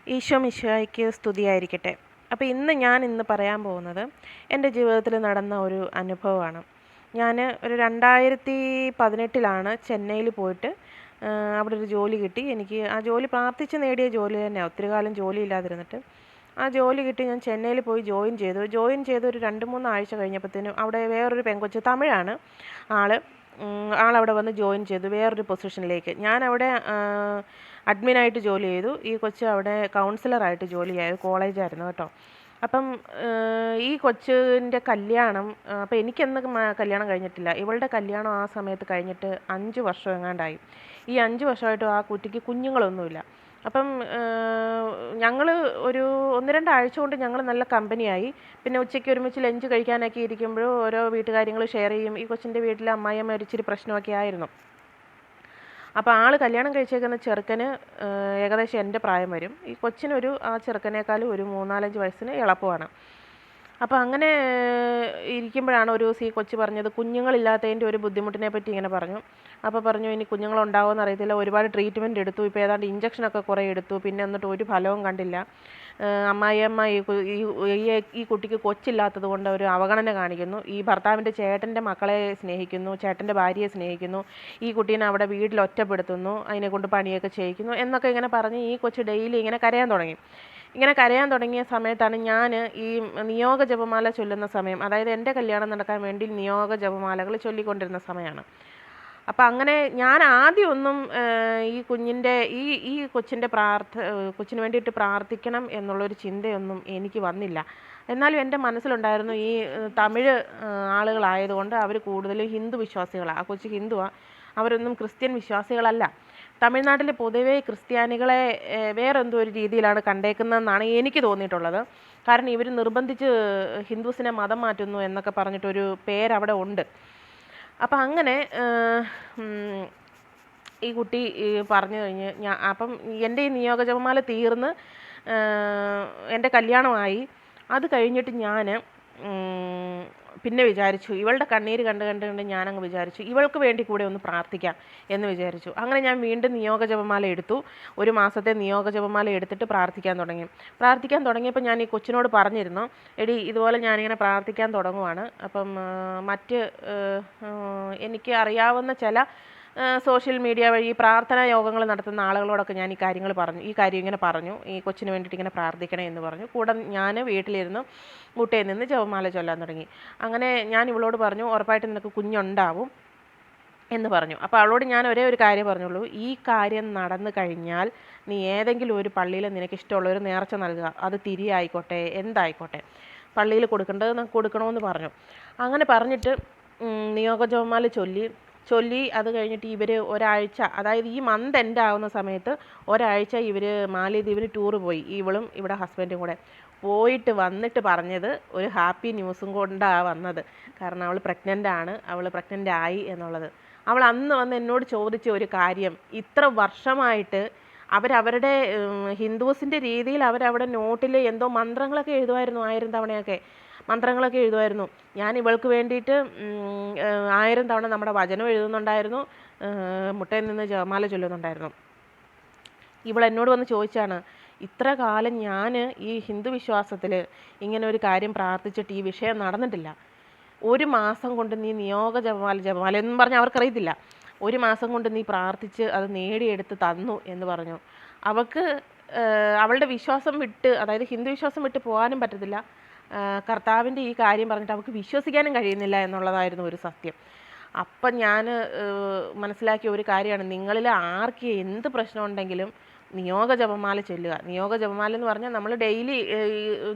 ഈശോ മിശിഹായ്ക്ക് സ്തുതിയായിരിക്കട്ടെ. അപ്പോൾ ഇന്ന് പറയാൻ പോകുന്നത് എൻ്റെ ജീവിതത്തിൽ നടന്ന ഒരു അനുഭവമാണ്. ഞാൻ ഒരു 2018 ചെന്നൈയിൽ പോയിട്ട് അവിടെ ഒരു ജോലി കിട്ടി. എനിക്ക് ആ ജോലി പ്രാർത്ഥിച്ച് നേടിയ ജോലി തന്നെയാണ്. ഒത്തിരി കാലം ജോലി ഇല്ലാതിരുന്നിട്ട് ആ ജോലി കിട്ടി. ഞാൻ ചെന്നൈയിൽ പോയി ജോയിൻ ചെയ്ത് ഒരു 2-3 ആഴ്ച കഴിഞ്ഞപ്പോഴത്തേനും അവിടെ വേറൊരു പെങ്കൊച്ച്, തമിഴാണ് ആളവിടെ വന്ന് ജോയിൻ ചെയ്തു വേറൊരു പൊസിഷനിലേക്ക്. ഞാനവിടെ അഡ്മിനായിട്ട് ജോലി ചെയ്തു. ഈ കൊച്ച് അവിടെ കൗൺസിലറായിട്ട് ജോലി ചെയ്തു. കോളേജായിരുന്നു കേട്ടോ. അപ്പം ഈ കൊച്ചിൻ്റെ കല്യാണം, അപ്പം എനിക്കെന്ന് കല്യാണം കഴിഞ്ഞിട്ടില്ല. ഇവളുടെ കല്യാണം ആ സമയത്ത് കഴിഞ്ഞിട്ട് 5 വർഷം എങ്ങാണ്ടായി. ഈ 5 വർഷമായിട്ടും ആ കുട്ടിക്ക് കുഞ്ഞുങ്ങളൊന്നുമില്ല. അപ്പം ഞങ്ങൾ ഒരു 1-2 ആഴ്ച കൊണ്ട് ഞങ്ങൾ നല്ല കമ്പനിയായി. പിന്നെ ഉച്ചയ്ക്ക് ഒരുമിച്ച് ലഞ്ച് കഴിക്കാനൊക്കെ ഇരിക്കുമ്പോഴും ഓരോ വീട്ടുകാര്യങ്ങൾ ഷെയർ ചെയ്യും. ഈ കൊച്ചിൻ്റെ വീട്ടിലെ അമ്മായിയമ്മ ഒരിച്ചിരി പ്രശ്നമൊക്കെ ആയിരുന്നു. അപ്പോൾ ആൾ കല്യാണം കഴിച്ചേക്കുന്ന ചെറുക്കന് ഏകദേശം എൻ്റെ പ്രായം വരും. ഈ കൊച്ചിനൊരു ആ ചെറുക്കനേക്കാളും ഒരു 3-4 വയസ്സിന് എളുപ്പമാണ്. അപ്പോൾ അങ്ങനെ ഇരിക്കുമ്പോഴാണ് ഒരു ദിവസം ഈ കൊച്ച് പറഞ്ഞത് കുഞ്ഞുങ്ങളില്ലാത്തതിൻ്റെ ഒരു ബുദ്ധിമുട്ടിനെ പറ്റി ഇങ്ങനെ പറഞ്ഞു. അപ്പോൾ പറഞ്ഞു ഇനി കുഞ്ഞുങ്ങളുണ്ടാവുമെന്ന് അറിയത്തില്ല, ഒരുപാട് ട്രീറ്റ്മെൻറ്റ് എടുത്തു, ഇപ്പോൾ ഏതാണ്ട് ഇഞ്ചക്ഷനൊക്കെ കുറേ എടുത്തു, പിന്നെ എന്നിട്ട് ഒരു ഫലവും കണ്ടില്ല. അമ്മായിയമ്മ ഈ കുട്ടിക്ക് കൊച്ചില്ലാത്തത് കൊണ്ട് ഒരു അവഗണന കാണിക്കുന്നു. ഈ ഭർത്താവിൻ്റെ ചേട്ടൻ്റെ മക്കളെ സ്നേഹിക്കുന്നു, ചേട്ടൻ്റെ ഭാര്യയെ സ്നേഹിക്കുന്നു, ഈ കുട്ടീനെ അവിടെ വീട്ടിൽ ഒറ്റപ്പെടുത്തുന്നു, അതിനെ കൊണ്ട് പണിയൊക്കെ ചെയ്യിക്കുന്നു എന്നൊക്കെ ഇങ്ങനെ പറഞ്ഞ് ഈ കൊച്ച് ഡെയിലി ഇങ്ങനെ കരയാൻ തുടങ്ങിയ സമയത്താണ് ഞാൻ ഈ നിയോഗ ജപമാല ചൊല്ലുന്ന സമയം, അതായത് എൻ്റെ കല്യാണം നടക്കാൻ വേണ്ടി നിയോഗ ജപമാലകൾ ചൊല്ലിക്കൊണ്ടിരുന്ന സമയമാണ്. അപ്പം അങ്ങനെ ഞാൻ ആദ്യമൊന്നും ഈ കൊച്ചിൻ്റെ കൊച്ചിന് വേണ്ടിയിട്ട് പ്രാർത്ഥിക്കണം എന്നുള്ളൊരു ചിന്തയൊന്നും എനിക്ക് വന്നില്ല. എന്നാലും എൻ്റെ മനസ്സിലുണ്ടായിരുന്നു ഈ തമിഴ് ആളുകളായതുകൊണ്ട് അവർ കൂടുതലും ഹിന്ദു വിശ്വാസികളാണ്. ആ കൊച്ചു ഹിന്ദുവാണ്, അവരൊന്നും ക്രിസ്ത്യൻ വിശ്വാസികളല്ല. തമിഴ്നാട്ടിൽ പൊതുവേ ക്രിസ്ത്യാനികളെ വേറെന്തോ ഒരു രീതിയിലാണ് കണ്ടേക്കുന്നതെന്നാണ് എനിക്ക് തോന്നിയിട്ടുള്ളത്. കാരണം ഇവർ നിർബന്ധിച്ച് ഹിന്ദുസിനെ മതം മാറ്റുന്നു എന്നൊക്കെ പറഞ്ഞിട്ടൊരു പേരവിടെ ഉണ്ട്. അപ്പം അങ്ങനെ ഈ കുട്ടി പറഞ്ഞു കഴിഞ്ഞ് അപ്പം എൻ്റെ ഈ നിയോഗ ജപമാല തീർന്ന് എൻ്റെ കല്യാണമായി. അത് കഴിഞ്ഞിട്ട് ഞാൻ പിന്നെ വിചാരിച്ചു, ഇവളുടെ കണ്ണീര് കണ്ട് ഞാനങ്ങ് വിചാരിച്ചു ഇവൾക്ക് വേണ്ടി കൂടെ ഒന്ന് പ്രാർത്ഥിക്കാം എന്ന് വിചാരിച്ചു. അങ്ങനെ ഞാൻ വീണ്ടും നിയോഗ ജപമാല എടുത്തു. 1 മാസത്തെ നിയോഗ ജപമാല എടുത്തിട്ട് പ്രാർത്ഥിക്കാൻ തുടങ്ങിയപ്പോൾ ഞാൻ ഈ കൊച്ചിനോട് പറഞ്ഞിരുന്നു, എടി ഇതുപോലെ ഞാനിങ്ങനെ പ്രാർത്ഥിക്കാൻ തുടങ്ങുവാണ്. അപ്പം എനിക്ക് അറിയാവുന്ന ചില സോഷ്യൽ മീഡിയ വഴി പ്രാർത്ഥനാ യോഗങ്ങൾ നടത്തുന്ന ആളുകളോടൊക്കെ ഞാൻ ഈ കാര്യം ഇങ്ങനെ പറഞ്ഞു, ഈ കൊച്ചിന് വേണ്ടിയിട്ട് ഇങ്ങനെ പ്രാർത്ഥിക്കണേ എന്ന് പറഞ്ഞു. കൂടെ ഞാൻ വീട്ടിലിരുന്ന് മുട്ടയിൽ നിന്ന് ജപമാല ചൊല്ലാൻ തുടങ്ങി. അങ്ങനെ ഞാൻ ഇവളോട് പറഞ്ഞു, ഉറപ്പായിട്ടും നിനക്ക് കുഞ്ഞുണ്ടാവും എന്ന് പറഞ്ഞു. അപ്പോൾ അവളോട് ഞാൻ ഒരേ ഒരു കാര്യം പറഞ്ഞുള്ളൂ, ഈ കാര്യം നടന്നു കഴിഞ്ഞാൽ നീ ഏതെങ്കിലും ഒരു പള്ളിയിൽ നിനക്ക് ഇഷ്ടമുള്ളൊരു നേർച്ച നൽകുക, അത് തിരിയായിക്കോട്ടെ എന്തായിക്കോട്ടെ, പള്ളിയിൽ കൊടുക്കണമെന്ന് പറഞ്ഞു. അങ്ങനെ പറഞ്ഞിട്ട് നിയോഗ ജപമാല ചൊല്ലി അത് കഴിഞ്ഞിട്ട് ഇവർ ഒരാഴ്ച, അതായത് ഈ മന്ത് എൻഡ് ആവുന്ന സമയത്ത് ഒരാഴ്ച ഇവർ മാലിദ്വീപിന് ടൂറ് പോയി. ഇവളും ഇവിടെ ഹസ്ബൻഡും കൂടെ പോയിട്ട് വന്നിട്ട് പറഞ്ഞത് ഒരു ഹാപ്പി ന്യൂസും കൊണ്ടാണ് വന്നത്. കാരണം അവൾ പ്രഗ്നൻ്റ് ആയി എന്നുള്ളത്. അവൾ അന്ന് വന്ന് എന്നോട് ചോദിച്ച ഒരു കാര്യം, ഇത്ര വർഷമായിട്ട് അവരവരുടെ ഹിന്ദുസിൻ്റെ രീതിയിൽ അവരവിടെ നോട്ടിൽ എന്തോ മന്ത്രങ്ങളൊക്കെ എഴുതുമായിരുന്നു, 1000 തവണയൊക്കെ മന്ത്രങ്ങളൊക്കെ എഴുതുമായിരുന്നു. ഞാൻ ഇവൾക്ക് വേണ്ടിയിട്ട് 1000 തവണ നമ്മുടെ വചനം എഴുതുന്നുണ്ടായിരുന്നു, മുട്ടയിൽ നിന്ന് ജപമാല ചൊല്ലുന്നുണ്ടായിരുന്നു. ഇവൾ എന്നോട് വന്ന് ചോദിച്ചാണ്, ഇത്ര കാലം ഞാൻ ഈ ഹിന്ദു വിശ്വാസത്തിൽ ഇങ്ങനെ ഒരു കാര്യം പ്രാർത്ഥിച്ചിട്ട് ഈ വിഷയം നടന്നിട്ടില്ല. 1 മാസം കൊണ്ട് നീ നിയോഗ ജപമാല എന്നും പറഞ്ഞ് അവർക്കറിയത്തില്ല, 1 മാസം കൊണ്ട് നീ പ്രാർത്ഥിച്ച് അത് നേടിയെടുത്ത് തന്നു എന്ന് പറഞ്ഞു. അവൾക്ക് അവളുടെ വിശ്വാസം വിട്ട്, അതായത് ഹിന്ദു വിശ്വാസം വിട്ട് പോകാനും പറ്റത്തില്ല. കർത്താവിൻ്റെ ഈ കാര്യം പറഞ്ഞിട്ട് അവൾക്ക് വിശ്വസിക്കാനും കഴിയുന്നില്ല എന്നുള്ളതായിരുന്നു ഒരു സത്യം. അപ്പം ഞാൻ മനസ്സിലാക്കിയ ഒരു കാര്യമാണ്, നിങ്ങളിൽ ആർക്ക് എന്ത് പ്രശ്നമുണ്ടെങ്കിലും നിയോഗ ജപമാല ചൊല്ലുക. നിയോഗ ജപമാല എന്ന് പറഞ്ഞാൽ നമ്മൾ ഡെയിലി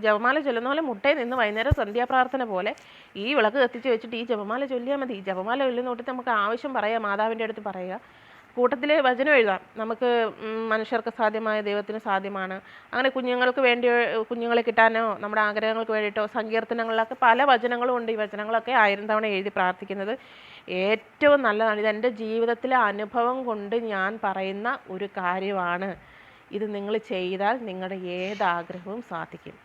ജപമാല ചൊല്ലുന്ന പോലെ മുട്ടയിൽ നിന്ന് വൈകുന്നേരം സന്ധ്യാപ്രാർത്ഥന പോലെ ഈ വിളക്ക് കത്തിച്ച് വെച്ചിട്ട് ഈ ജപമാല ചൊല്ലിയാൽ മതി. ജപമാല ചൊല്ലുന്ന തൊട്ട് നമുക്ക് ആവശ്യം പറയുക, മാതാവിൻ്റെ അടുത്ത് പറയുക, കൂട്ടത്തിൽ വചനം എഴുതാം. നമുക്ക് മനുഷ്യർക്ക് സാധ്യമായ ദൈവത്തിന് സാധ്യമാണ്. അങ്ങനെ കുഞ്ഞുങ്ങളെ കിട്ടാനോ നമ്മുടെ ആഗ്രഹങ്ങൾക്ക് വേണ്ടിയിട്ടോ സങ്കീർത്തനങ്ങളിലൊക്കെ പല വചനങ്ങളും ഉണ്ട്. ഈ വചനങ്ങളൊക്കെ 1000 തവണ എഴുതി പ്രാർത്ഥിക്കുന്നത് ഏറ്റവും നല്ലതാണ്. ഇതെൻ്റെ ജീവിതത്തിലെ അനുഭവം കൊണ്ട് ഞാൻ പറയുന്ന ഒരു കാര്യമാണ്. ഇത് നിങ്ങൾ ചെയ്താൽ നിങ്ങളുടെ ഏതാഗ്രഹവും സാധിക്കും.